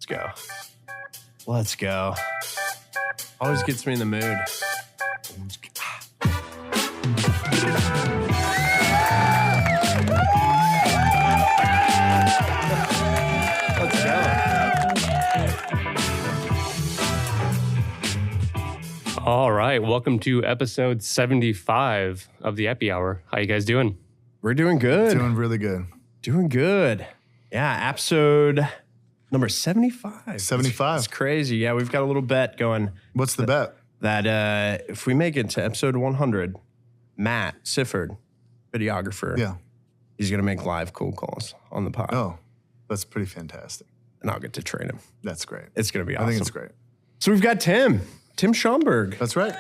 go. Let's go. Always gets me in the mood. Let's go. All right. Welcome to episode 75 of the Epi Hour. How you guys doing? We're doing good. Doing really good. Doing good. Yeah, episode number 75. 75. It's crazy. Yeah, we've got a little bet going. What's the bet? That if we make it to episode 100, Matt Sifford, videographer, he's going to make live cold calls on the pod. Oh, that's pretty fantastic. And I'll get to train him. That's great. It's going to be awesome. I think it's great. So we've got Tim Schaumburg. That's right.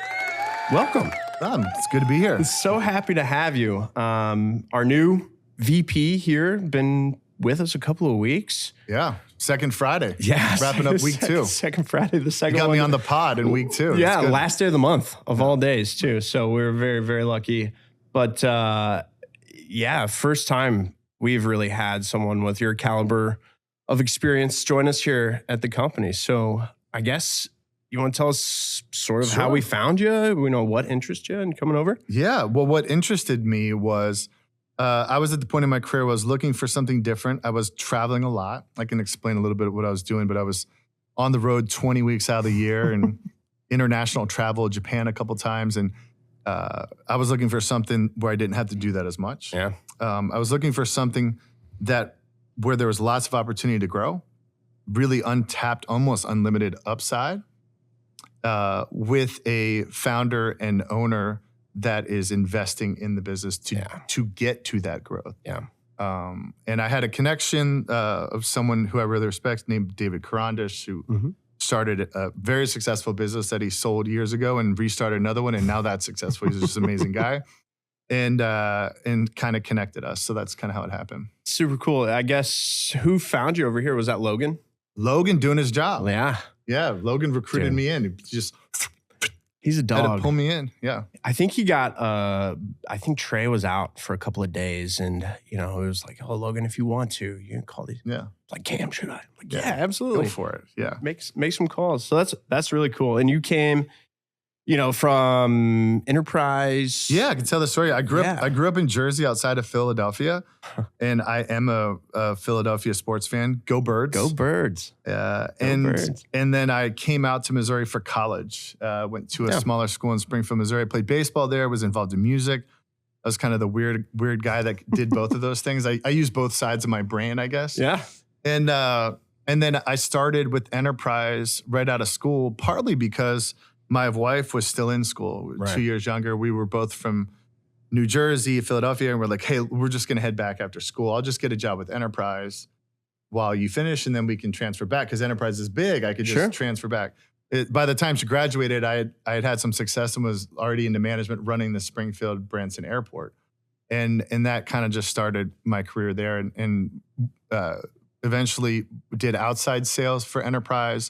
Welcome. It's good to be here. I'm so happy to have you. Our new VP here, been with us a couple of weeks. Yeah. Second Friday. Yeah. Wrapping up week two. Second Friday, the second You got one. me on the pod in week two. Yeah, last day of the month of all days too. So we're very, very lucky. But first time we've really had someone with your caliber of experience join us here at the company. So I guess you want to tell us sort of how we found you, what interests you in coming over? Yeah. Well, what interested me was I was at the point in my career where I was looking for something different. I was traveling a lot. I can explain a little bit of what I was doing, but I was on the road 20 weeks out of the year and international travel, Japan a couple times. And I was looking for something where I didn't have to do that as much. Yeah. I was looking for something where there was lots of opportunity to grow, really untapped, almost unlimited upside, with a founder and owner that is investing in the business to get to that growth. Yeah. And I had a connection of someone who I really respect named David Karandish, who started a very successful business that he sold years ago and restarted another one, and now that's successful. He's just an amazing guy. And kind of connected us. So that's kind of how it happened. Super cool. I guess who found you over here? Was that Logan? Logan doing his job. Yeah. Yeah. Logan recruited me in. He's a dog. Had to pull me in. Yeah. I think he got, I think Trey was out for a couple of days and, it was like, oh, Logan, if you want to, you can call these. Yeah. Like, Cam, should I? I'm like, yeah, absolutely. Go for it. Yeah. Make some calls. So that's really cool. And you came, from Enterprise. Yeah, I can tell the story. I grew up in Jersey outside of Philadelphia, and I am a Philadelphia sports fan. Go Birds. Go Birds. And then I came out to Missouri for college. Went to a smaller school in Springfield, Missouri. I played baseball there, was involved in music. I was kind of the weird guy that did both of those things. I use both sides of my brain, I guess. Yeah. And then I started with Enterprise right out of school, partly because my wife was still in school, 2 years younger. We were both from New Jersey, Philadelphia, and we're like, hey, we're just going to head back after school. I'll just get a job with Enterprise while you finish, and then we can transfer back because Enterprise is big. I could just transfer back. By the time she graduated, I had some success and was already into management running the Springfield Branson Airport. And that kind of just started my career there and eventually did outside sales for Enterprise.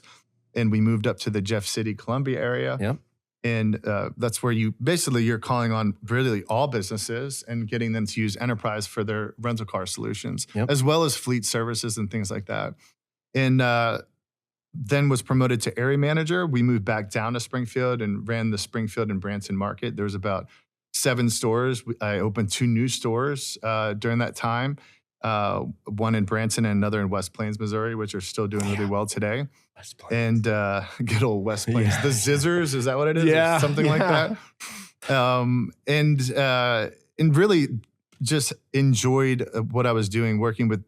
And we moved up to the Jeff City, Columbia area. Yep. And that's where you're calling on really all businesses and getting them to use Enterprise for their rental car solutions, as well as fleet services and things like that. And then was promoted to area manager. We moved back down to Springfield and ran the Springfield and Branson market. There was about 7 stores. I opened 2 new stores during that time. One in Branson and another in West Plains, Missouri, which are still doing really well today. And good old West Plains. Yeah. The Zizzers, is that what it is? Yeah. Or something like that. And really just enjoyed what I was doing, working with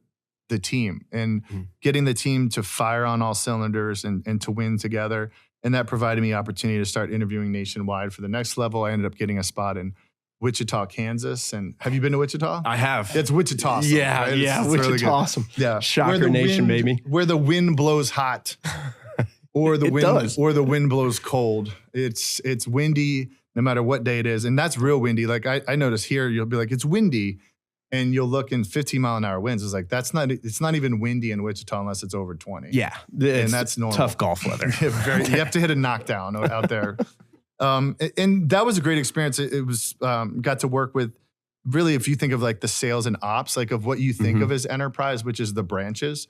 the team and getting the team to fire on all cylinders and to win together. And that provided me opportunity to start interviewing nationwide for the next level. I ended up getting a spot in Wichita, Kansas. And have you been to Wichita? I have. It's Wichita. Awesome, yeah, right? yeah. It's Wichita, really awesome. Yeah. Shocker Nation, baby. Where the wind blows hot or the wind blows cold. It's windy no matter what day it is. And that's real windy. Like I notice here, you'll be like, it's windy. And you'll look in 15-mile-an-hour winds. It's like, it's not even windy in Wichita unless it's over 20. Yeah. And that's normal. Tough golf weather. You have to hit a knockdown out there. And that was a great experience. It was, got to work with really, if you think of like the sales and ops, like of what you think of as enterprise, which is the branches,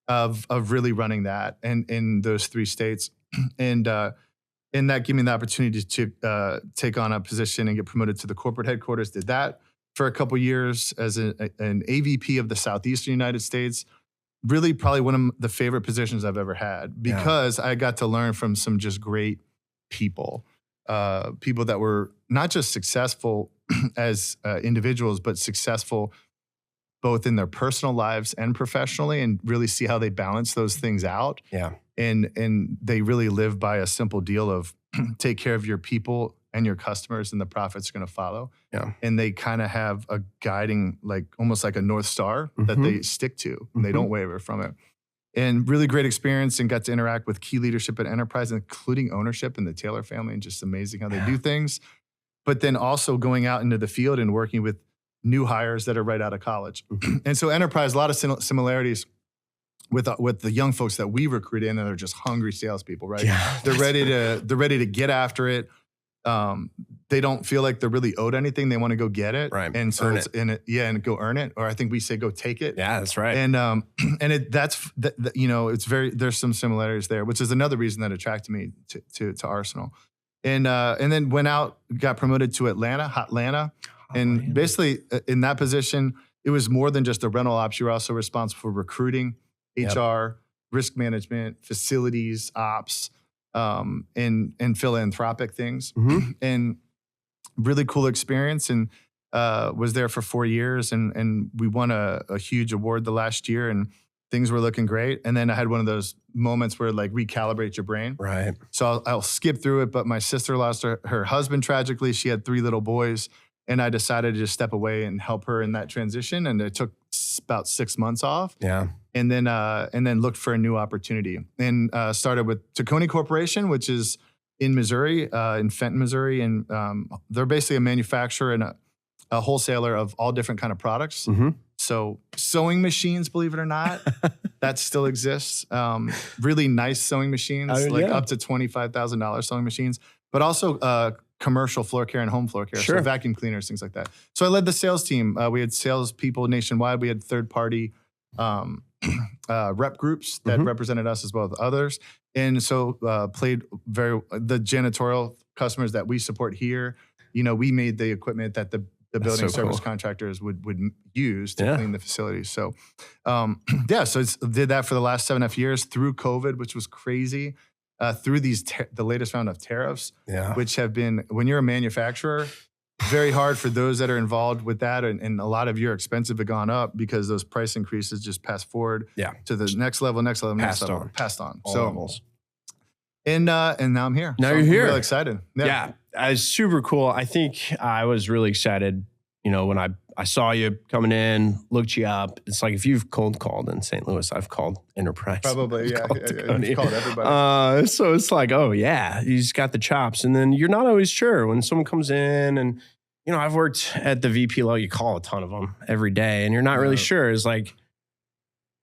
of really running that and in those 3 states. And that gave me the opportunity to take on a position and get promoted to the corporate headquarters. Did that for a couple years as an AVP of the Southeastern United States. Really probably one of the favorite positions I've ever had because I got to learn from some just great people, people that were not just successful as individuals, but successful both in their personal lives and professionally, and really see how they balance those things out. Yeah. And they really live by a simple deal of take care of your people and your customers, and the profits are going to follow. Yeah. And they kind of have a guiding, like almost like a North Star that they stick to, and they don't waver from it. And really great experience, and got to interact with key leadership at enterprise, including ownership and the Taylor family, and just amazing how they do things. But then also going out into the field and working with new hires that are right out of college. And so enterprise, a lot of similarities with the young folks that we recruit in that are just hungry salespeople, right? Yeah, they're ready to get after it. They don't feel like they're really owed anything. They want to go get it. Right. And so and go earn it. Or I think we say go take it. Yeah, that's right. And it's there's some similarities there, which is another reason that attracted me to Arsenal. And then went out, got promoted to Hotlanta. And basically in that position, it was more than just a rental ops. You were also responsible for recruiting, HR, risk management, facilities, ops, and philanthropic things. And really cool experience. And was there for 4 years, and we won a huge award the last year, and things were looking great. And then I had one of those moments where like recalibrate your brain. Right. So I'll skip through it, but my sister lost her husband tragically. She had 3 little boys. And I decided to just step away and help her in that transition. And it took about 6 months off. Yeah. And then looked for a new opportunity. And started with Tacony Corporation, which is in Missouri, in Fenton, Missouri. And they're basically a manufacturer and a wholesaler of all different kind of products. So sewing machines, believe it or not, that still exists. Really nice sewing machines, up to $25,000 sewing machines, but also commercial floor care and home floor care. Sure. So vacuum cleaners, things like that. So I led the sales team. We had salespeople nationwide. We had third-party rep groups that represented us as well as others. And so played the janitorial customers that we support here. We made the equipment that the building service contractors would use to clean the facilities. So so did that for the last 7.5 years through COVID, which was crazy. Through the latest round of tariffs, which have been, when you're a manufacturer, very hard for those that are involved with that, and a lot of your expenses have gone up because those price increases just passed forward to the next level. Passed on. And now I'm here. Now you're here. I'm really excited. Yeah, it's super cool. I think I was really excited, when I saw you coming in, looked you up. It's like if you've cold called in St. Louis, I've called Enterprise. Probably, yeah. You've called everybody. So it's like, oh yeah, he's got the chops. And then you're not always sure when someone comes in, and I've worked at the VP level. You call a ton of them every day, and you're not really sure. It's like,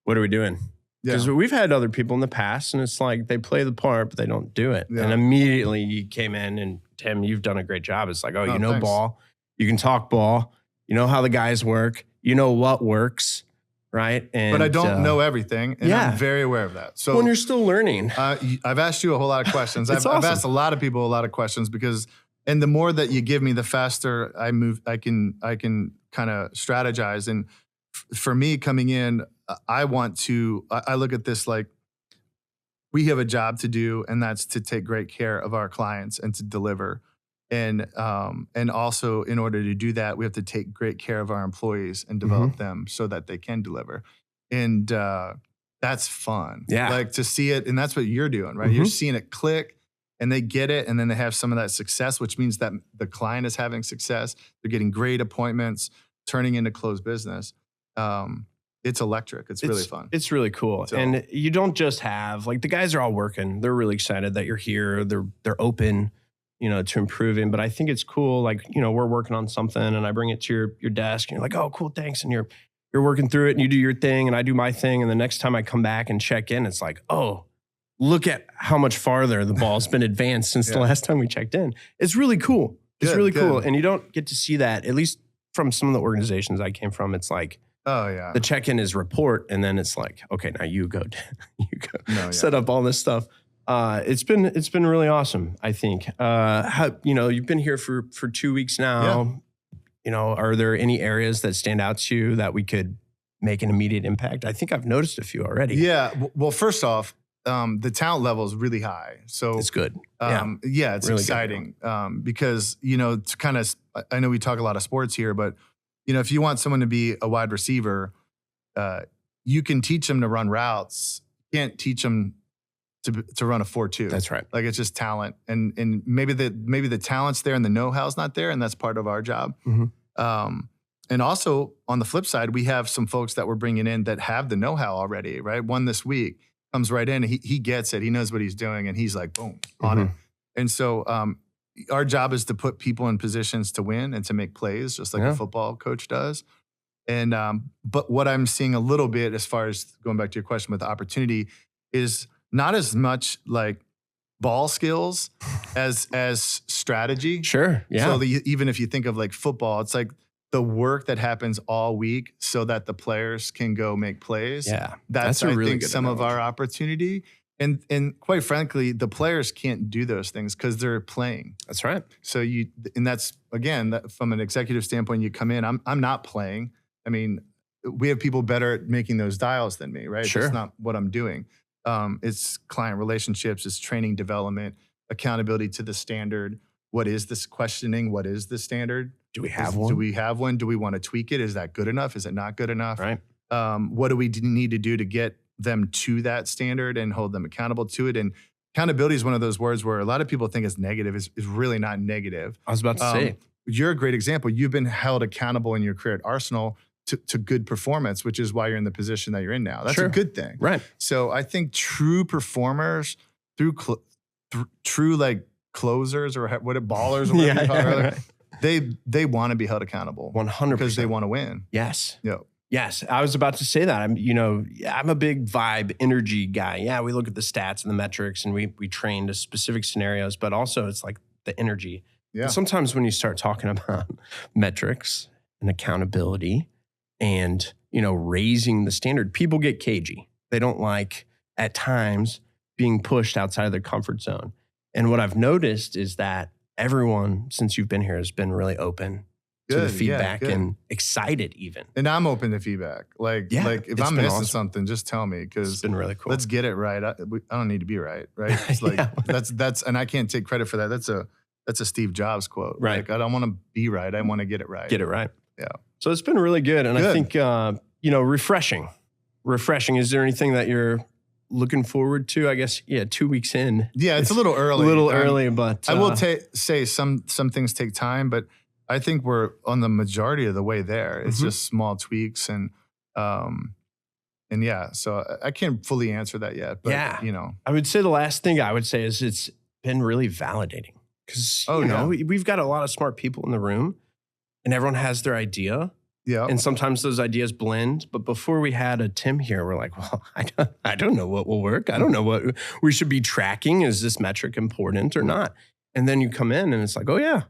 what are we doing? Because we've had other people in the past, and it's like they play the part, but they don't do it. And immediately you came in, and Tim, you've done a great job. It's like, you know thanks. ball, you can talk ball. You know how the guys work. You know what works, right? But I don't know everything, and I'm very aware of that. So when you're still learning. I've asked you a whole lot of questions. I've asked a lot of people a lot of questions and the more that you give me, the faster I move. I can kind of strategize. And for me coming in, I look at this like we have a job to do, and that's to take great care of our clients and to deliver. And also in order to do that, we have to take great care of our employees and develop them so that they can deliver. And that's fun. Yeah. Like to see it. And that's what you're doing, right? You're seeing it click, and they get it. And then they have some of that success, which means that the client is having success. They're getting great appointments, turning into closed business. It's electric. It's really fun. It's really cool. So, and you don't just have, like, the guys are all working. They're really excited that you're here. They're open, to improving. But I think it's cool. Like, we're working on something, and I bring it to your desk, and you're like, oh, cool, thanks. And you're working through it, and you do your thing, and I do my thing. And the next time I come back and check in, it's like, oh, look at how much farther the ball's been advanced since the last time we checked in. It's really cool. It's really cool. And you don't get to see that, at least from some of the organizations I came from. It's like, Oh yeah. The check-in is report, and then it's like, okay, now you go, No, yeah. set up all this stuff. It's been really awesome. I think. You've been here for 2 weeks now. Yeah. Are there any areas that stand out to you that we could make an immediate impact? I think I've noticed a few already. Yeah. Well, first off, the talent level is really high. So it's good. It's really exciting because, it's kind of, I know we talk a lot of sports here, but, if you want someone to be a wide receiver, you can teach them to run routes. You can't teach them to run a 4-2. That's right. Like it's just talent. And maybe the talent's there and the know-how's not there. And that's part of our job. Mm-hmm. And also on the flip side, we have some folks that we're bringing in that have the know-how already, right? One this week comes right in, he gets it. He knows what he's doing and he's like, boom, on it. And so our job is to put people in positions to win and to make plays, just like a football coach does. And but what I'm seeing a little bit as far as going back to your question with the opportunity is not as much like ball skills as strategy. Sure. Yeah. So even if you think of like football, it's like the work that happens all week so that the players can go make plays. Yeah. That's a really I think good some analogy. of our opportunity. And quite frankly, the players can't do those things because they're playing. That's right. So that's again, that from an executive standpoint, you come in, I'm not playing. I mean, we have people better at making those dials than me, right? Sure. That's not what I'm doing. It's client relationships, it's training development, accountability to the standard. What is this questioning? What is the standard? Do we have one? Do we have one? Do we want to tweak it? Is that good enough? Is it not good enough? Right. What do we need to do to get them to that standard and hold them accountable to it? And accountability is one of those words where a lot of people think it's negative. Is really not negative. I was about to say. You're a great example. You've been held accountable in your career at Arsenal to good performance, which is why you're in the position that you're in now. That's a good thing. Right. So I think true performers through true like closers or what ballers or whatever you call it, right. They want to be held accountable 100% because they want to win. Yes. Yeah. Yes, I was about to say that. I'm a big vibe energy guy. Yeah, we look at the stats and the metrics and we train to specific scenarios, but also it's like the energy. Yeah. And sometimes when you start talking about metrics and accountability and, raising the standard, people get cagey. They don't like at times being pushed outside of their comfort zone. And what I've noticed is that everyone since you've been here has been really open to the feedback and excited even. And I'm open to feedback. Like if I'm missing something, just tell me because it's been really cool. Let's get it right. I don't need to be right. It's like that's and I can't take credit for that. That's a Steve Jobs quote. Right. Like I don't want to be right. I want to get it right. Get it right. Yeah. So it's been really good. And I think, refreshing. Refreshing. Is there anything that you're looking forward to? I guess, 2 weeks in. Yeah, it's a little early. Early, but I will say some things take time, but I think we're on the majority of the way there. It's just small tweaks and so I can't fully answer that yet. But, I would say the last thing I would say is it's been really validating because, we've got a lot of smart people in the room and everyone has their idea. Yeah. And sometimes those ideas blend. But before we had a Tim here, we're like, well, I don't know what will work. I don't know what we should be tracking. Is this metric important or not? And then you come in and it's like, oh, yeah,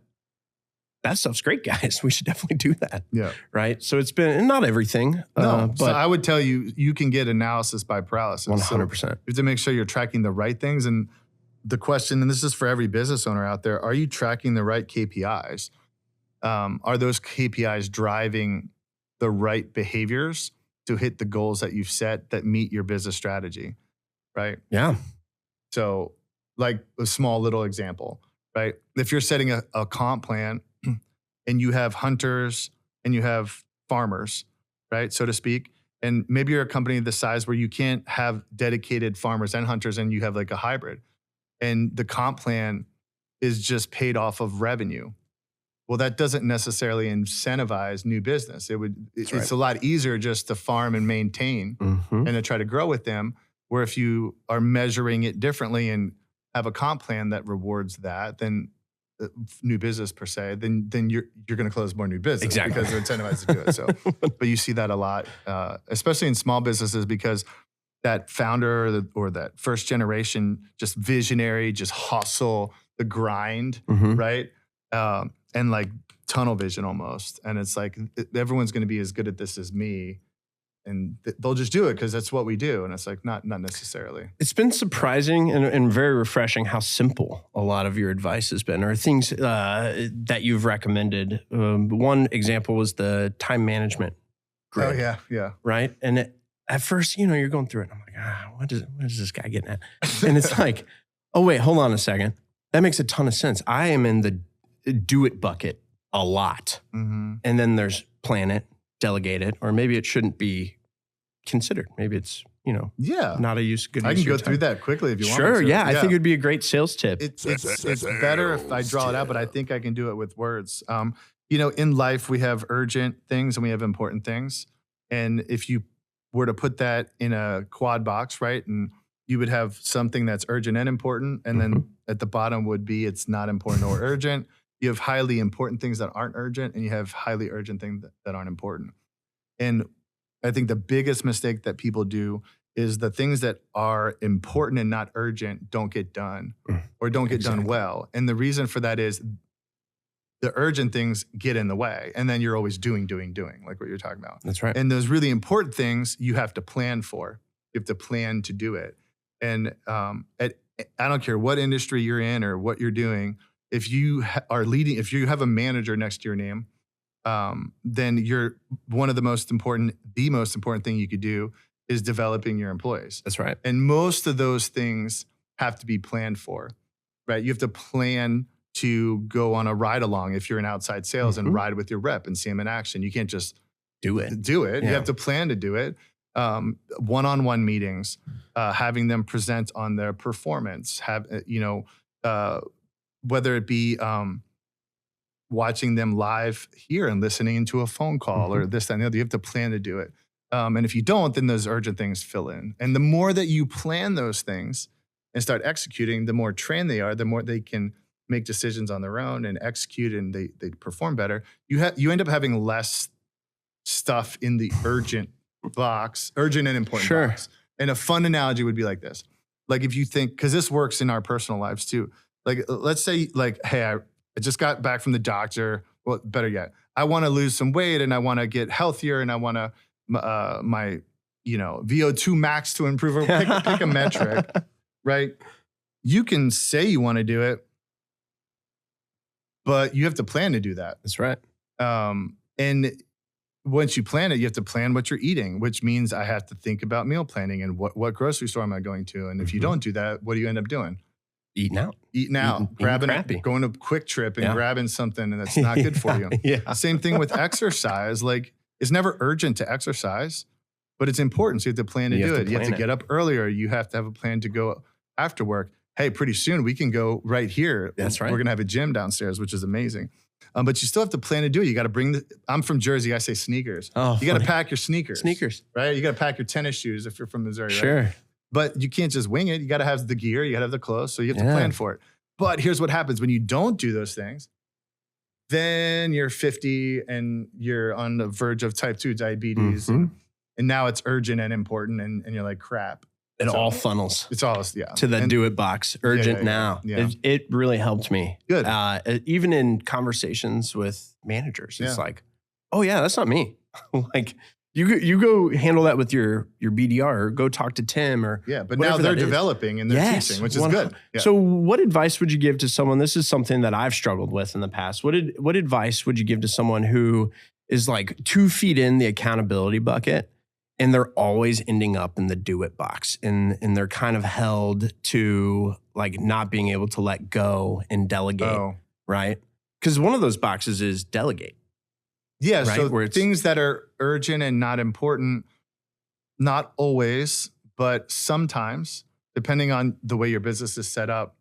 that stuff's great, guys. We should definitely do that. Yeah. Right. So it's been, and not everything. But so I would tell you can get analysis by paralysis. 100%. So you have to make sure you're tracking the right things. And the question, and this is for every business owner out there, are you tracking the right KPIs? Are those KPIs driving the right behaviors to hit the goals that you've set that meet your business strategy? Right. Yeah. So like a small little example, right? If you're setting a comp plan and you have hunters and you have farmers, right, so to speak, and maybe you're a company the size where you can't have dedicated farmers and hunters and you have like a hybrid and the comp plan is just paid off of revenue. Well, that doesn't necessarily incentivize new business. It's a lot easier just to farm and maintain and to try to grow with them. Where if you are measuring it differently and have a comp plan that rewards that, then new business per se, then you're going to close more new business because they're incentivized to do it. So, but you see that a lot, especially in small businesses, because that founder or that first generation, just visionary, just hustle, the grind, right? And like tunnel vision almost. And it's like, everyone's going to be as good at this as me. And they'll just do it because that's what we do. And it's like, not necessarily. It's been surprising and very refreshing how simple a lot of your advice has been, or things that you've recommended. One example was the time management grid. Oh, yeah. Right? And at first, you're going through it. And I'm like, what is this guy getting at? And it's like, oh, wait, hold on a second. That makes a ton of sense. I am in the do it bucket a lot. Mm-hmm. And then there's plan it, delegate it, or maybe it shouldn't be considered. Maybe it's, not a good use I can go through that quickly if you want. Sure, yeah. I think it'd be a great sales tip. It's better if I draw it out, but I think I can do it with words. In life, we have urgent things and we have important things. And if you were to put that in a quad box, right, and you would have something that's urgent and important, and then at the bottom would be it's not important or urgent. You have highly important things that aren't urgent, and you have highly urgent things that aren't important. And I think the biggest mistake that people do is the things that are important and not urgent don't get done or don't get done well. And the reason for that is the urgent things get in the way, and then you're always doing, like what you're talking about. That's right. And those really important things you have to plan for. You have to plan to do it. And I don't care what industry you're in or what you're doing, if you are leading, if you have a manager next to your name, then you're the most important thing you could do is developing your employees. That's right. And most of those things have to be planned for, right? You have to plan to go on a ride along if you're in outside sales and ride with your rep and see them in action. You can't just do it. Yeah. You have to plan to do it. One-on-one meetings, having them present on their performance, whether it be watching them live here and listening into a phone call or this, that, and the other. You have to plan to do it. And if you don't, then those urgent things fill in. And the more that you plan those things and start executing, the more trained they are, the more they can make decisions on their own and execute, and they perform better. You end up having less stuff in the urgent and important box. And a fun analogy would be like this. Like if you think, because this works in our personal lives too. Like let's say hey, I just got back from the doctor. Well, better yet, I want to lose some weight and I want to get healthier and I want to my VO2 max to improve, or pick a metric, right? You can say you want to do it, but you have to plan to do that. That's right. And once you plan it, you have to plan what you're eating, which means I have to think about meal planning and what grocery store am I going to? And if you don't do that, what do you end up doing? Eating out. Going a quick trip and grabbing something, and that's not good for you. Yeah. Same thing with exercise. Like it's never urgent to exercise, but it's important. So you have to plan to do it. You have to get up earlier. You have to have a plan to go after work. Hey, pretty soon we can go right here. That's right. We're going to have a gym downstairs, which is amazing. But you still have to plan to do it. You got to bring I'm from Jersey. I say sneakers. Oh, you got to pack your sneakers, right? You got to pack your tennis shoes if you're from Missouri. Sure. Right? But you can't just wing it. You got to have the gear. You got to have the clothes. So you have to plan for it. But here's what happens when you don't do those things. Then you're 50 and you're on the verge of type 2 diabetes. And now it's urgent and important. And you're like, crap. It all funnels. It's all, to the do it box. Urgent now. Yeah. It really helped me. Good. Even in conversations with managers, it's like, oh yeah, that's not me. Like you go handle that with your BDR, or go talk to Tim, or but now they're developing and they're teaching, which is good. Yeah. So what advice would you give to someone? This is something that I've struggled with in the past. What advice would you give to someone who is like 2 feet in the accountability bucket, and they're always ending up in the do it box, and they're kind of held to like not being able to let go and delegate, right? Because one of those boxes is delegate. Yeah, right? So things that are urgent and not important, not always, but sometimes, depending on the way your business is set up,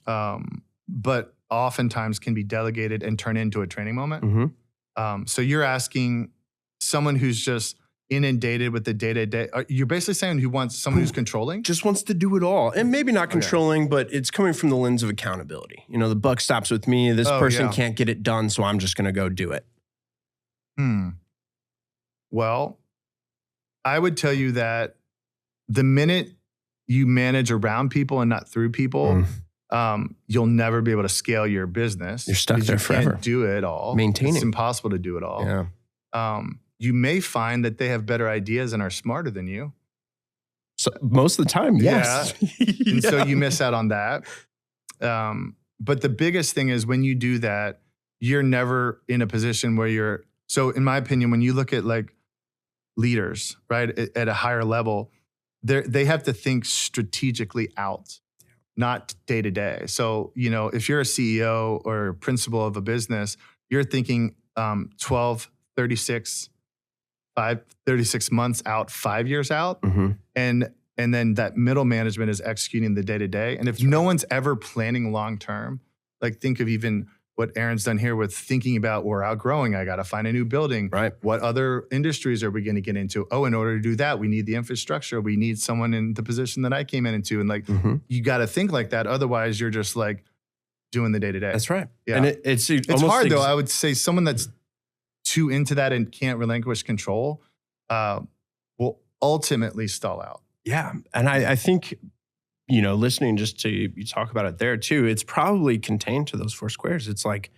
but oftentimes can be delegated and turn into a training moment. So you're asking someone who's just inundated with the day-to-day. You're basically saying who wants someone who's controlling? Just wants to do it all. And maybe not controlling, but it's coming from the lens of accountability. The buck stops with me. This person can't get it done, so I'm just going to go do it. Well, I would tell you that the minute you manage around people and not through people, you'll never be able to scale your business. You're stuck there forever. You can't do it all. Maintaining. It's impossible to do it all. Yeah. You may find that they have better ideas and are smarter than you. So most of the time, yes. Yeah. And so you miss out on that. But the biggest thing is when you do that, you're never in a position where so in my opinion, when you look at like leaders, right, at a higher level, they have to think strategically out, not day to day. So, if you're a CEO or principal of a business, you're thinking 12, 36 months out, 5 years out. Mm-hmm. And then that middle management is executing the day to day. And if no one's ever planning long term, like think of even what Aaron's done here with thinking about we're outgrowing, I got to find a new building. Right. What other industries are we going to get into? Oh, in order to do that, we need the infrastructure. We need someone in the position that I came into. And like, you got to think like that. Otherwise you're just like doing the day to day. That's right. Yeah. And it's hard though. I would say someone that's too into that and can't relinquish control will ultimately stall out. Yeah. And I think, listening just to you talk about it there too, it's probably contained to those 4 squares. It's like,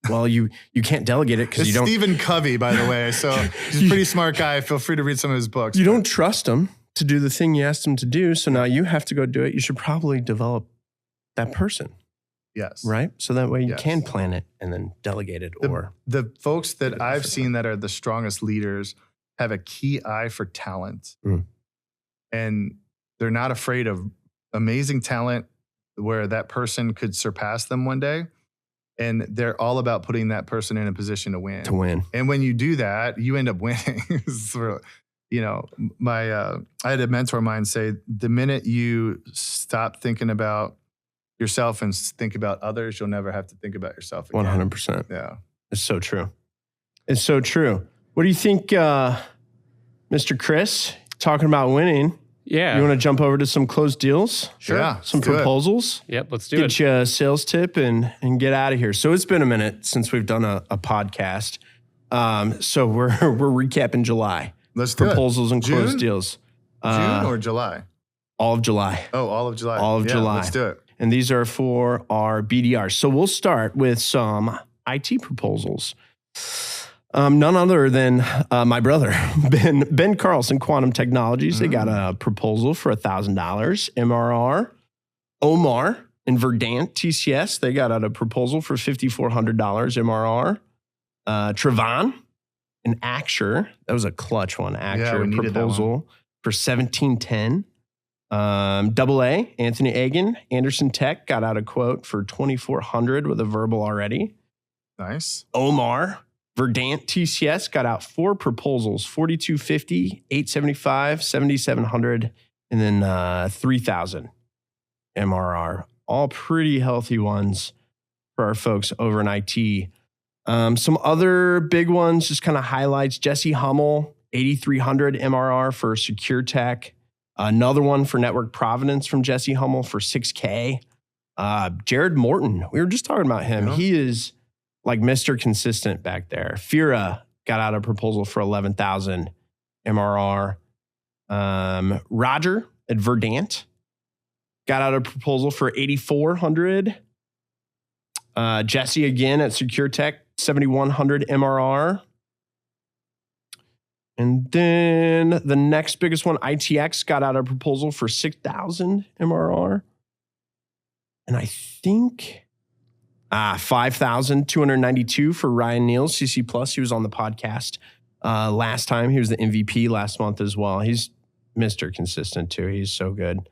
well, you can't delegate it because you don't. Stephen Covey, by the way. So he's a pretty smart guy. Feel free to read some of his books. You don't trust him to do the thing you asked him to do. So now you have to go do it. You should probably develop that person. Yes. Right. So that way you can plan it and then delegate it. The folks that I've seen that are the strongest leaders have a key eye for talent. And they're not afraid of amazing talent where that person could surpass them one day. And they're all about putting that person in a position to win. And when you do that, you end up winning. I had a mentor of mine say, the minute you stop thinking about yourself and think about others, you'll never have to think about yourself again. 100%. Yeah. It's so true. It's so true. What do you think, Mr. Chris, talking about winning? Yeah. You want to jump over to some closed deals? Sure. Yeah, some proposals? Yep, let's do it. Get you a sales tip and get out of here. So it's been a minute since we've done a podcast. So we're recapping July. Let's do proposals it. and closed deals. June or July? All of July. Oh, all of July. All of July. Let's do it. And these are for our BDRs. So we'll start with some IT proposals. None other than my brother, Ben Carlson, Quantum Technologies. They got a proposal for $1,000 MRR. Omar and Verdant TCS, they got out a proposal for $5,400 MRR. Trevon and Acture, that was a clutch one. Acture proposal for $1,710. AA, Anthony Agan, Anderson Tech got out a quote for $2,400 with a verbal already. Nice. Omar, Verdant TCS got out 4 proposals, $4,250, $875, $7,700, and then $3,000 MRR. All pretty healthy ones for our folks over in IT. Some other big ones, just kind of highlights. Jesse Hummel, 8,300 MRR for Secure Tech. Another one for Network Providence from Jesse Hummel for $6K. Jared Morton, we were just talking about him. Yeah. He is like Mr. Consistent back there. Fira got out a proposal for 11,000 MRR. Roger at Verdant got out a proposal for 8,400. Jesse again at Secure Tech, 7,100 MRR. And then the next biggest one, ITX, got out a proposal for 6,000 MRR. And I think 5,292 for Ryan Neal, CC Plus. He was on the podcast last time. He was the MVP last month as well. He's Mr. Consistent too. He's so good.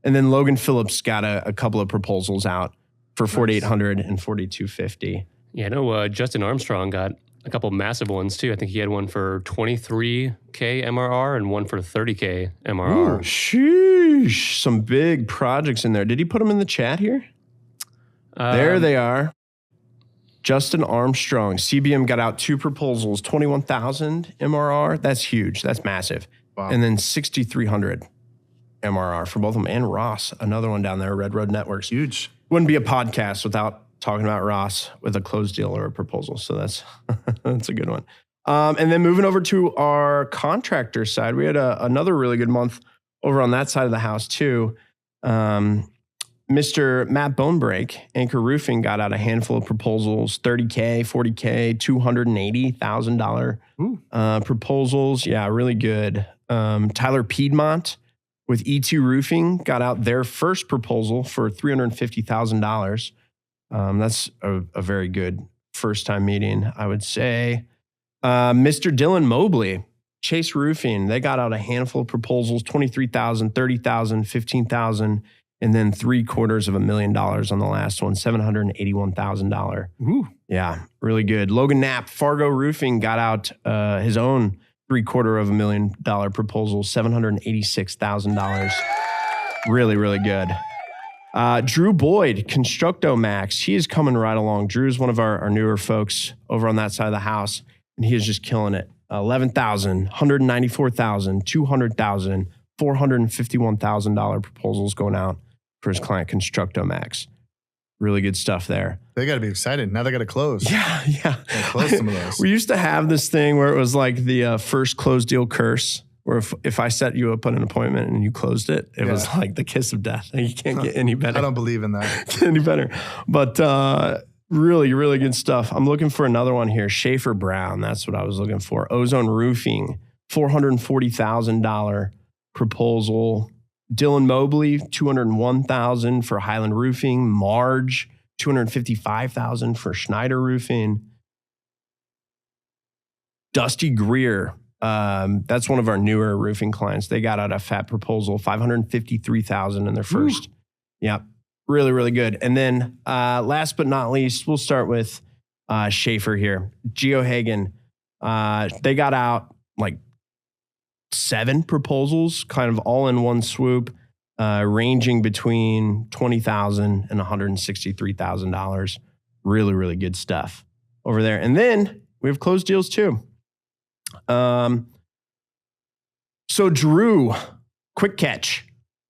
And then Logan Phillips got a couple of proposals out for 4,800 and 4,250. Yeah, I know Justin Armstrong got a couple massive ones too. I think he had one for 23K MRR and one for 30K MRR. Ooh, sheesh. Some big projects in there. Did he put them in the chat here? There they are. Justin Armstrong. CBM got out 2 proposals, 21,000 MRR. That's huge. That's massive. Wow. And then 6,300 MRR for both of them. And Ross, another one down there, Red Road Networks. Huge. Wouldn't be a podcast without talking about Ross with a closed deal or a proposal. So that's that's a good one. And then moving over to our contractor side, we had another really good month over on that side of the house too. Mr. Matt Bonebreak, Anchor Roofing, got out a handful of proposals, $30K, $40K, $280,000 proposals. Yeah, really good. Tyler Piedmont with E2 Roofing got out their first proposal for $350,000. That's a very good first-time meeting, I would say. Mr. Dylan Mobley, Chase Roofing, they got out a handful of proposals, $23,000, $30,000, $15,000, and then $750,000 on the last one, $781,000. Ooh. Yeah, really good. Logan Knapp, Fargo Roofing, got out his own $750,000 proposal, $786,000. Really, really good. Drew Boyd, Constructo Max, he is coming right along. Drew's one of our newer folks over on that side of the house, and he is just killing it. $11,000, $194,000, $200,000, $451,000 proposals going out for his client Constructo Max. Really good stuff there. They got to be excited. Now they got to close. Yeah. Gotta close some of those. We used to have this thing where it was like the first closed deal curse, where if I set you up on an appointment and you closed it, it was like the kiss of death. And you can't get any better. I don't believe in that. Get any better. But really, really good stuff. I'm looking for another one here. Schaefer Brown. That's what I was looking for. Ozone Roofing, $440,000 proposal. Dylan Mobley, $201,000 for Highland Roofing. Marge, $255,000 for Schneider Roofing. Dusty Greer, that's one of our newer roofing clients. They got out a fat proposal, $553,000 in their first. Yep, really, really good. And then last but not least, we'll start with Schaefer here. Geohagen, they got out like 7 proposals, kind of all in one swoop, ranging between $20,000 and $163,000. Really, really good stuff over there. And then we have closed deals too. So Drew, Quick Catch,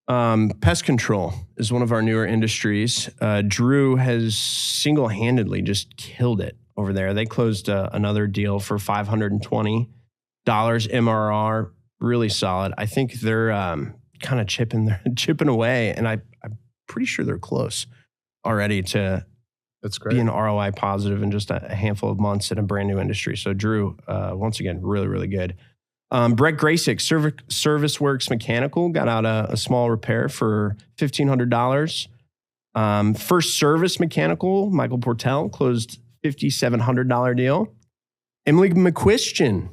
pest control is one of our newer industries. Drew has single-handedly just killed it over there. They closed another deal for $520 MRR. Really solid. I think they're kind of chipping away, and I'm pretty sure they're close already to That's great. being ROI positive in just a handful of months in a brand new industry. So Drew, once again, really, really good. Brett Grasick, Service Works Mechanical, got out a small repair for $1,500. First Service Mechanical, Michael Portell, closed $5,700 deal. Emily McQuistion,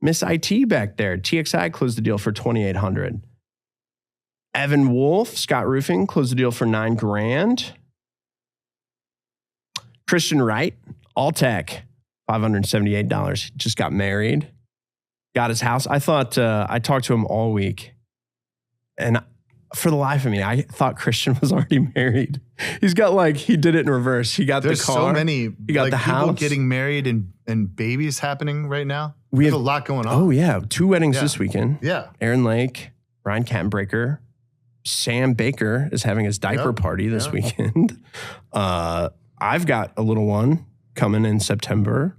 Miss IT back there, TXI closed the deal for $2,800. Evan Wolf, Scott Roofing, closed the deal for $9,000. Christian Wright, Alltech, $578. Just got married, got his house. I thought I talked to him all week, and for the life of me, I thought Christian was already married. He's got he did it in reverse. He got There's the car. so many He got the people house. getting married and babies happening right now. We There's have a lot going on. Oh yeah, 2 weddings Yeah. this weekend. Yeah. Aaron Lake, Ryan Cattenbreaker, Sam Baker is having his diaper party this weekend. I've got a little one coming in September.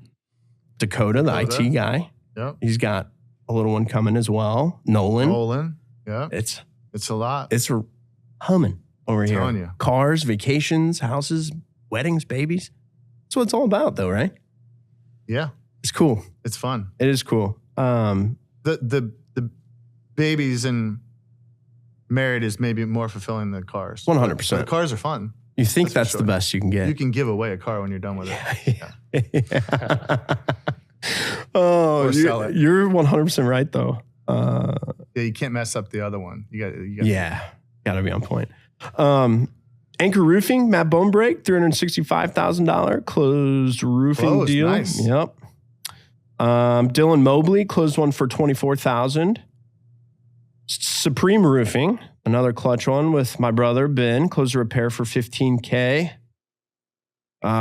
Dakota, the IT guy. Yep. He's got a little one coming as well. Nolan. Yeah. It's a lot. It's humming over here. telling you. Cars, vacations, houses, weddings, babies. That's what it's all about though, right? Yeah. It's cool. It's fun. It is cool. The babies and married is maybe more fulfilling than cars. 100%. The cars are fun. You think That's that's for the sure. best you can get. You can give away a car when you're done with it. Yeah. Oh, Or sell it. you're 100% right though. Yeah, you can't mess up the other one. You got. Yeah, gotta be on point. Anchor Roofing, Matt Bonebreak, $365,000 closed roofing Closed, deal. nice. Yep. Dylan Mobley closed one for $24,000. Supreme Roofing, another clutch one with my brother Ben, closed a repair for $15K.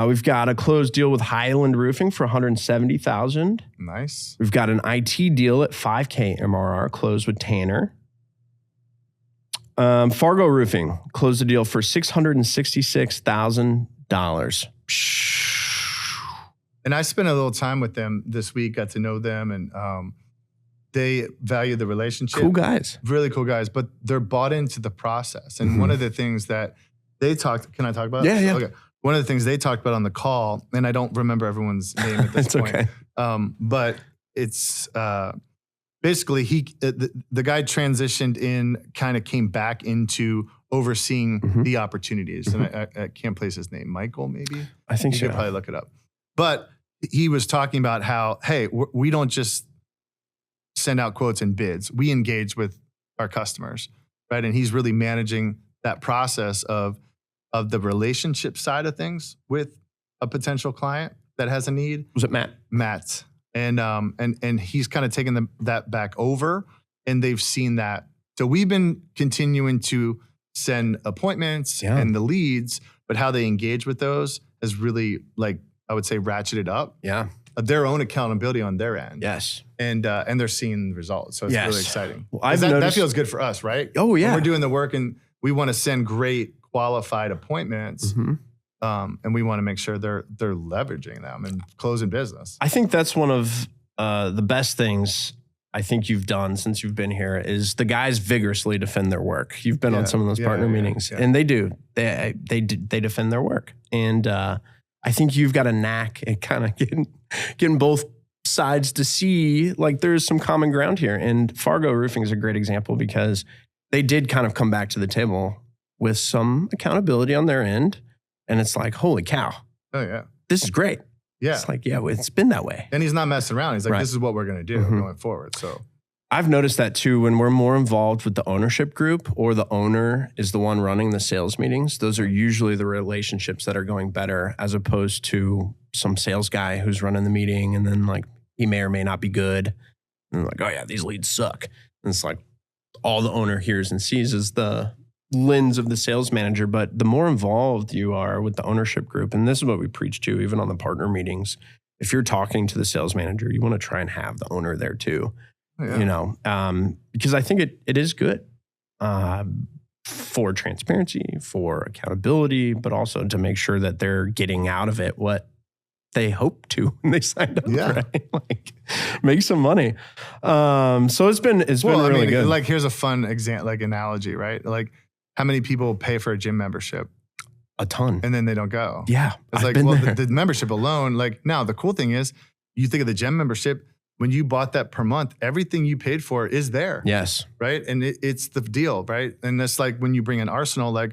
We've got a closed deal with Highland Roofing for $170,000. Nice. We've got an IT deal at $5K MRR closed with Tanner. Fargo Roofing closed the deal for $666,000. And I spent a little time with them this week, got to know them, and they value the relationship. Cool guys. Really cool guys, but they're bought into the process. And one of the things that They talked. Can I talk about? Yeah, yeah. Okay. One of the things they talked about on the call, and I don't remember everyone's name at this It's point. okay. But it's basically the guy transitioned in, kind of came back into overseeing the opportunities, and I can't place his name. Michael, maybe. I think You so. could probably look it up. But he was talking about how, hey, we don't just send out quotes and bids. We engage with our customers, right? And he's really managing that process of the relationship side of things with a potential client that has a need. Was it Matt? Matt. And he's kind of taken that back over, and they've seen that. So we've been continuing to send appointments and the leads, but how they engage with those has really, like, I would say, ratcheted up. Yeah. Their own accountability on their end. Yes. And they're seeing the results. So it's really exciting. Well, that feels good for us, right? Oh, yeah. When we're doing the work and we want to send great qualified appointments. And we want to make sure they're leveraging them and closing business. I think that's one of the best things I think you've done since you've been here is the guys vigorously defend their work. You've been on some of those partner meetings, and they do. They defend their work, and I think you've got a knack at kind of getting both sides to see like there's some common ground here. And Fargo Roofing is a great example because they did kind of come back to the table with some accountability on their end. And it's like, holy cow. Oh, yeah. This is great. Yeah. It's like, yeah, it's been that way. And he's not messing around. He's like, this is what we're going to do going forward. So I've noticed that too, when we're more involved with the ownership group or the owner is the one running the sales meetings, those are usually the relationships that are going better as opposed to some sales guy who's running the meeting and then like he may or may not be good. And like, oh yeah, these leads suck. And it's like all the owner hears and sees is the lens of the sales manager. But the more involved you are with the ownership group, and this is what we preach to even on the partner meetings, if you're talking to the sales manager, you want to try and have the owner there too. You know, because I think it is good for transparency, for accountability, but also to make sure that they're getting out of it what they hope to when they signed up, right? Like make some money. So it's been really good. Like here's a fun analogy, right? Like how many people pay for a gym membership? A ton. And then they don't go. Yeah. It's like, well, the membership alone, like now the cool thing is you think of the gym membership, when you bought that per month, everything you paid for is there. Yes. Right. And it's the deal. Right. And that's like when you bring an Arsenal, like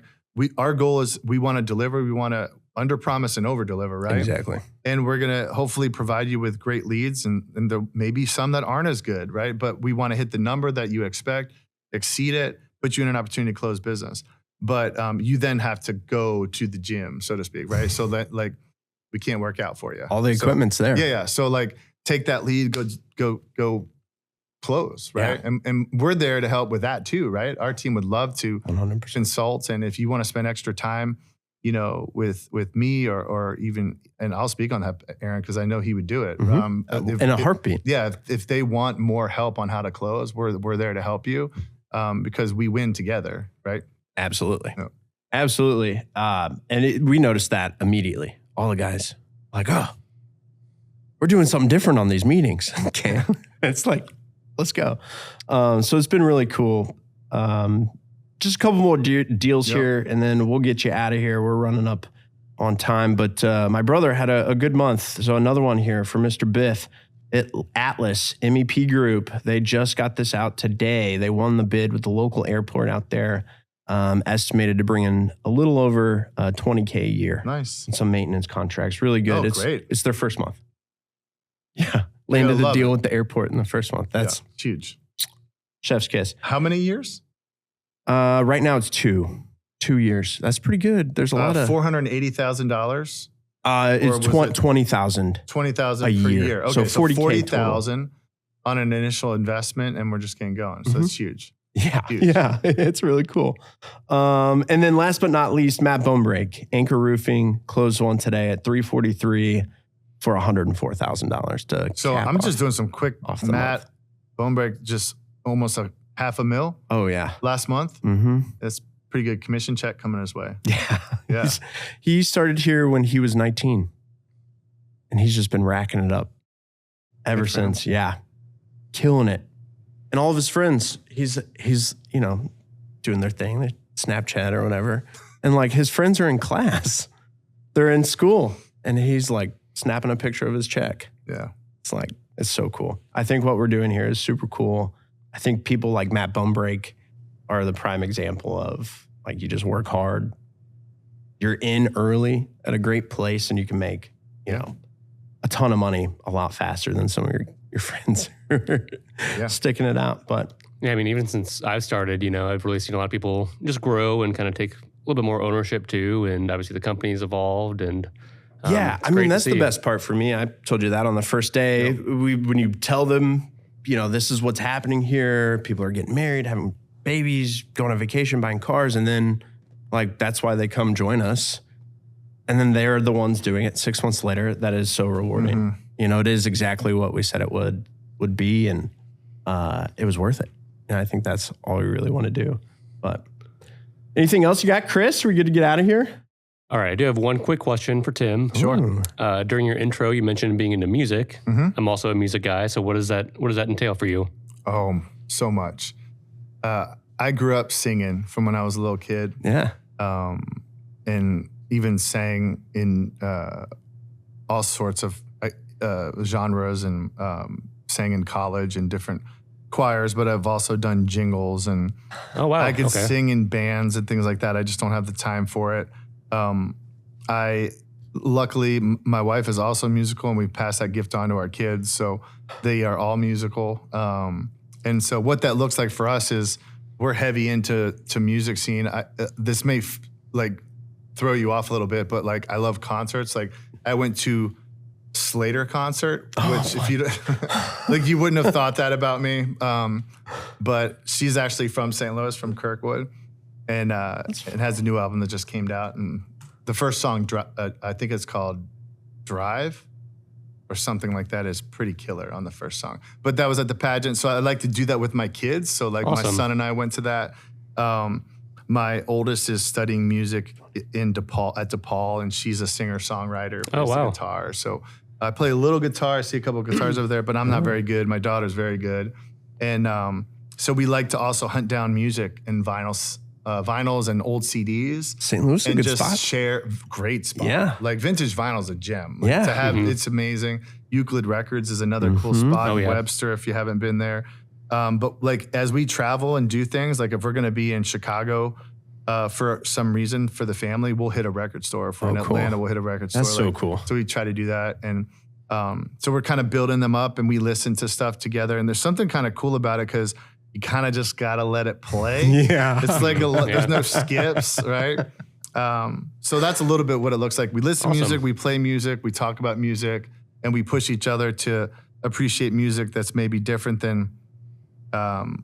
our goal is we want to deliver, we want to under promise and over deliver. Right. Exactly. And we're going to hopefully provide you with great leads and there may be some that aren't as good. Right. But we want to hit the number that you expect, exceed it, put you in an opportunity to close business. But you then have to go to the gym, so to speak. Right. So that like we can't work out for you. All the equipment's there. Yeah. Yeah. So like, take that lead, go close, right? Yeah. And we're there to help with that too, right? Our team would love to 100%. consult. And if you want to spend extra time, you know, with me or even, and I'll speak on that, Aaron, because I know he would do it. In a heartbeat. If they want more help on how to close, we're there to help you because we win together, right? Absolutely. Yeah. Absolutely. We noticed that immediately. All the guys like, oh, we're doing something different on these meetings. Okay. It's like, let's go. So it's been really cool. Just a couple more deals here and then we'll get you out of here. We're running up on time, but my brother had a good month. So another one here for Mr. Biff at Atlas MEP Group. They just got this out today. They won the bid with the local airport out there, estimated to bring in a little over $20K a year. Nice. And some maintenance contracts. Really good. Great. It's their first month. Yeah. Landed the deal with the airport in the first month. That's huge. Chef's kiss. How many years? Right now it's 2 years. That's pretty good. There's a lot of $480,000. It's 20,000. 20,000 a per year. year. Okay, So so 40,000 on an initial investment, and we're just getting going. So it's huge. Yeah, Huge. yeah, it's really cool. And then last but not least, Matt Bonebreak, Anchor Roofing, closed one today at 343 for $104,000 to. So I'm just doing some quick Matt Bonebreak, just almost $500,000. Oh yeah, last month. Mm-hmm. That's pretty good commission check coming his way. Yeah. He started here when he was 19, and he's just been racking it up ever since. Yeah, killing it. And all of his friends, he's doing their thing, they Snapchat or whatever. And like his friends are in class. They're in school. And he's like snapping a picture of his check. Yeah. It's so cool. I think what we're doing here is super cool. I think people like Matt Bumbrake are the prime example of like, you just work hard. You're in early at a great place and you can make, a ton of money a lot faster than some of your friends who are sticking it out. But yeah, I mean, even since I've started, I've really seen a lot of people just grow and kind of take a little bit more ownership too. And obviously the company's evolved and that's the best part for me. I told you that on the first day. Yep. When you tell them, this is what's happening here, people are getting married, having babies, going on vacation, buying cars, and then like that's why they come join us. And then they're the ones doing it 6 months later. That is so rewarding. It is exactly what we said it would be, and it was worth it. And I think that's all we really want to do. But anything else you got, Chris? Are we good to get out of here? All right, I do have one quick question for Tim. Sure. During your intro, you mentioned being into music. I'm also a music guy. So what does that entail for you? Oh, so much. I grew up singing from when I was a little kid. Yeah. And even sang in all sorts of genres and sang in college in different choirs, but I've also done jingles and I could sing in bands and things like that. I just don't have the time for it. Luckily, my wife is also musical and we pass that gift on to our kids. So they are all musical. And so what that looks like for us is we're heavy into music scene. This may throw you off a little bit, but like I love concerts. Like I went to Slater concert, which if you like, you wouldn't have thought that about me. But she's actually from St. Louis, from Kirkwood. And it has a new album that just came out. And the first song, I think it's called Drive or something like that, is pretty killer on the first song. But that was at the pageant. So I like to do that with my kids. So like my son and I went to that. My oldest is studying music at DePaul, and she's a singer-songwriter, plays the guitar. So I play a little guitar. I see a couple of guitars over there, but I'm not very good. My daughter's very good. And so we like to also hunt down music and vinyls and old CDs. St. Louis is a good spot. And just share, great spot. Yeah. Like vintage vinyl's a gem. Like to have, it's amazing. Euclid Records is another cool spot. Webster, if you haven't been there. But like as we travel and do things, like if we're going to be in Chicago for some reason for the family, we'll hit a record store. If we're in Atlanta, we'll hit a record store. That's so cool. So we try to do that. And so we're kind of building them up and we listen to stuff together. And there's something kind of cool about it because you kind of just got to let it play. Yeah. It's like there's no skips, right? So that's a little bit what it looks like. We listen to music, we play music, we talk about music, and we push each other to appreciate music that's maybe different than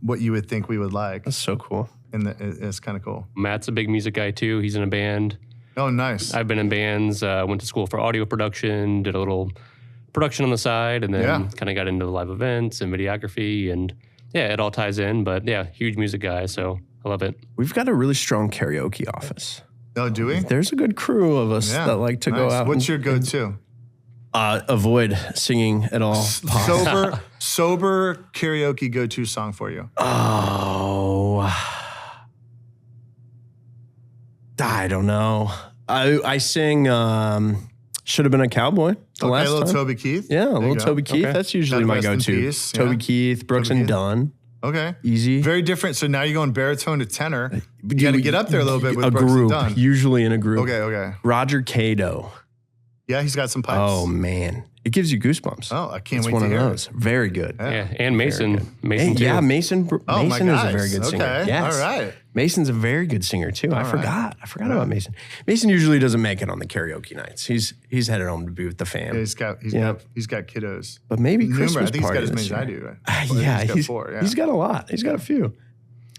what you would think we would like. That's so cool. And it's kind of cool. Matt's a big music guy too. He's in a band. Oh, nice. I've been in bands, went to school for audio production, did a little production on the side, and then kind of got into the live events and videography, and it all ties in. But huge music guy, so I love it. We've got a really strong karaoke office. Oh, do we? There's a good crew of us that like to go out. What's your go-to? Avoid singing at all. Sober karaoke go-to song for you. Oh, I don't know. I sing Should Have Been a Cowboy the last time. Little Toby Keith. Yeah, a little Toby Keith. Okay. That's usually my go-to. Toby Keith, Brooks and Dunn. Okay. Easy. Very different. So now you're going baritone to tenor. You got to get up there a little bit with a Brooks group, and Dunn. Usually in a group. Okay. Roger Cato. Yeah, he's got some pipes. Oh, man. It gives you goosebumps. Oh, I can't wait to hear it. It's one of those. It. Very good. Yeah, and Mason. Mason too. Yeah, Mason. Oh, Mason is a very good singer. Okay. Yes. All right. Mason's a very good singer too. I forgot about Mason. Mason usually doesn't make it on the karaoke nights. He's headed home to be with the fam. Yeah, he's got kiddos. But maybe Christmas I think party. He's got as many as I do. He's got 4. He's got a lot. He's got a few.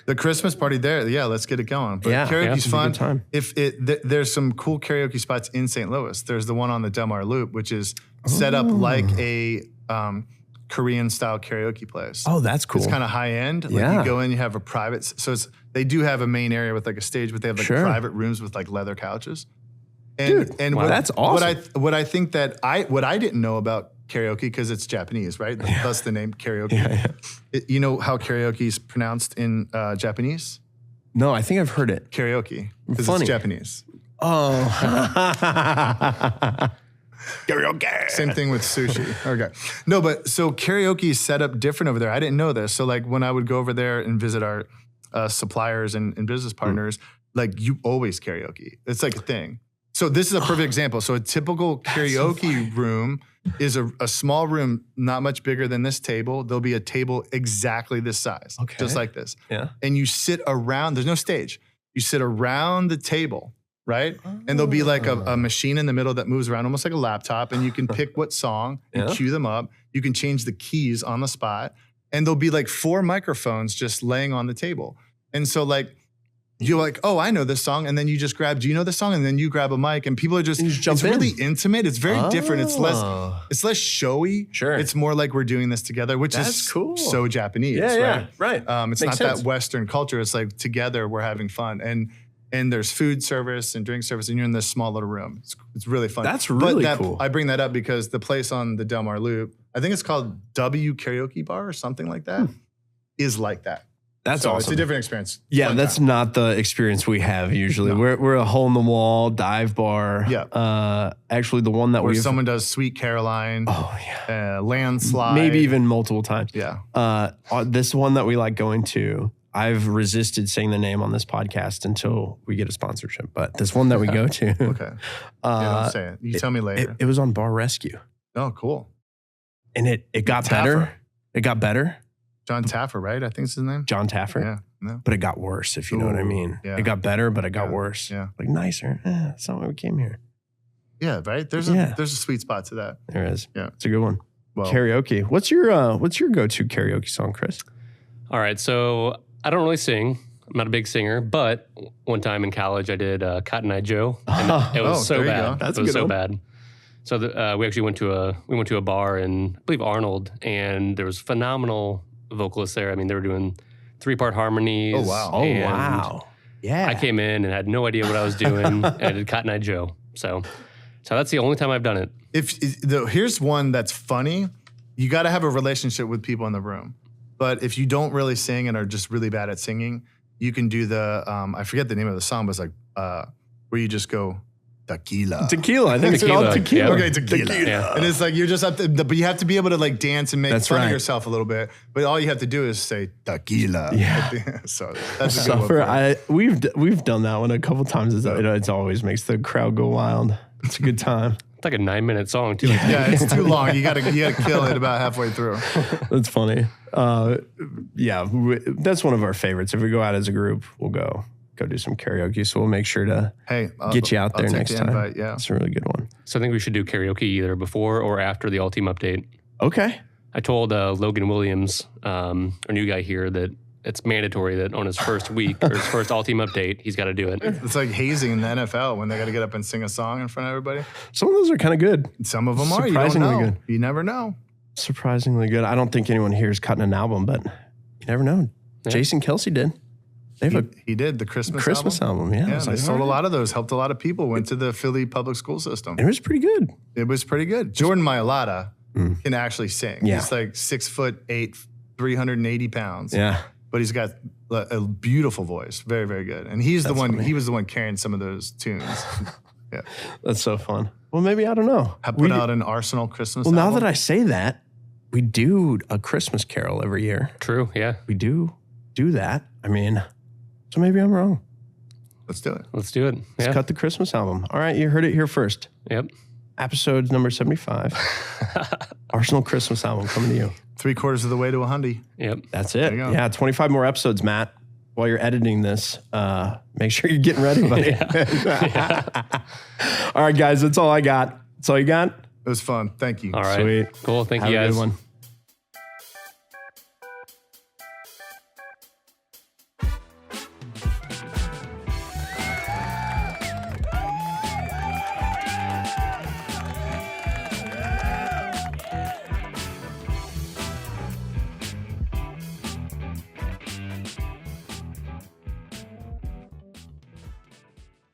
The Christmas party there, let's get it going. But karaoke's fun. Time. There's some cool karaoke spots in St. Louis. There's the one on the Del Mar Loop, which is set up like a Korean style karaoke place. Oh, that's cool. It's kind of high end. Like you go in, you have a private. So they do have a main area with like a stage, but they have like private rooms with like leather couches. And that's awesome. What I think that what I didn't know about karaoke, because it's Japanese, right? Thus the name karaoke. You know how karaoke is pronounced in Japanese? No, I think I've heard it. Karaoke. Because Funny. it's Japanese. Oh. Karaoke. Same thing with sushi. Okay. No, but so karaoke is set up different over there. I didn't know this. So like when I would go over there and visit our suppliers and business partners, like you always karaoke. It's like a thing. So this is a perfect example. So a typical karaoke room is a small room, not much bigger than this table. There'll be a table exactly this size, just like this. Yeah. And you sit around, there's no stage. You sit around the table, right? And there'll be like a machine in the middle that moves around almost like a laptop, and you can pick what song and cue them up. You can change the keys on the spot, and there'll be like 4 microphones just laying on the table. And so like, you're like, oh, I know this song. And then you just grab, do you know this song? And then you grab a mic and people are just it's really intimate. It's very different. It's less showy. Sure. It's more like we're doing this together, which is cool. So Japanese. Yeah, right. It's Makes not sense. that Western culture. It's like together we're having fun. And there's food service and drink service and you're in this small little room. It's really fun. That's really cool. I bring that up because the place on the Del Mar Loop, I think it's called W Karaoke Bar or something like that, is like that. That's so awesome. It's a different experience. Yeah, Fun that's time. not the experience we have usually. No. We're a hole in the wall dive bar. Yeah. Actually, the one that where someone does Sweet Caroline. Oh yeah. Landslide. Maybe even multiple times. Yeah. This one that we like going to, I've resisted saying the name on this podcast until we get a sponsorship. But this one that we go to. Okay. Don't say it. You tell me later. It was on Bar Rescue. Oh, cool. And it got better. It got better. John Taffer, right? I think it's his name. John Taffer. Yeah. No. But it got worse, if you know what I mean. Yeah. It got better, but it got worse. Yeah. Like nicer. That's not why we came here. Yeah, right? There's a sweet spot to that. There is. Yeah. It's a good one. Well, karaoke. What's your go-to karaoke song, Chris? All right. So I don't really sing. I'm not a big singer, but one time in college I did Cotton Eye Joe. And it was so bad. That's it was so bad. So we actually went to a bar in, I believe, Arnold, and there was phenomenal vocalists there. I mean, they were doing 3-part harmonies. Oh, wow. Oh, wow. Yeah. I came in and had no idea what I was doing, and I did Cotton Eye Joe. So that's the only time I've done it. Here's one that's funny. You got to have a relationship with people in the room. But if you don't really sing and are just really bad at singing, you can do the, I forget the name of the song, but it's like, where you just go, tequila. Tequila. I think it's called tequila. Yeah. Okay, tequila. Yeah. And it's like, you're just up to, but you have to be able to like dance and make fun of yourself a little bit. But all you have to do is say tequila. Yeah. So that's a good one. We've done that one a couple times. It always makes the crowd go wild. It's a good time. It's like a 9-minute song too. Yeah, it's too long. You gotta kill it about halfway through. That's funny. That's one of our favorites. If we go out as a group, we'll go do some karaoke. So we'll make sure to get you out there next time. Invite, yeah. It's a really good one. So I think we should do karaoke either before or after the All Team update. Okay. I told Logan Williams, our new guy here, that it's mandatory that on his first week or his first All Team update, he's got to do it. It's like hazing in the NFL when they got to get up and sing a song in front of everybody. Some of those are kind of good. Some of them are. You don't know. Good. You never know. Surprisingly good. I don't think anyone here is cutting an album, but you never know. Yeah. Jason Kelsey did. He did the Christmas album. Yeah, they sold a lot of those. Helped a lot of people. Went to the Philly public school system. It was pretty good. Jordan Mailata can actually sing. Yeah. He's like 6'8", 380 pounds. Yeah, but he's got a beautiful voice. Very, very good. And he's the one. Funny. He was the one carrying some of those tunes. Yeah, that's so fun. Well, maybe I don't know. I put out an Arsenal Christmas. Well, album. now that I say that, we do a Christmas Carol every year. True. Yeah, we do that. I mean. So maybe I'm wrong. Let's do it. Let's do it. Let's cut the Christmas album. All right, you heard it here first. Yep. Episode number 75. Arsenal Christmas album coming to you. 3/4 of the way to 100. Yep. That's it. Yeah, 25 more episodes, Matt. While you're editing this, make sure you're getting ready, buddy. All right, guys, that's all I got. That's all you got? It was fun. Thank you. All right. Sweet. Cool. Thank you, guys. Have a good one.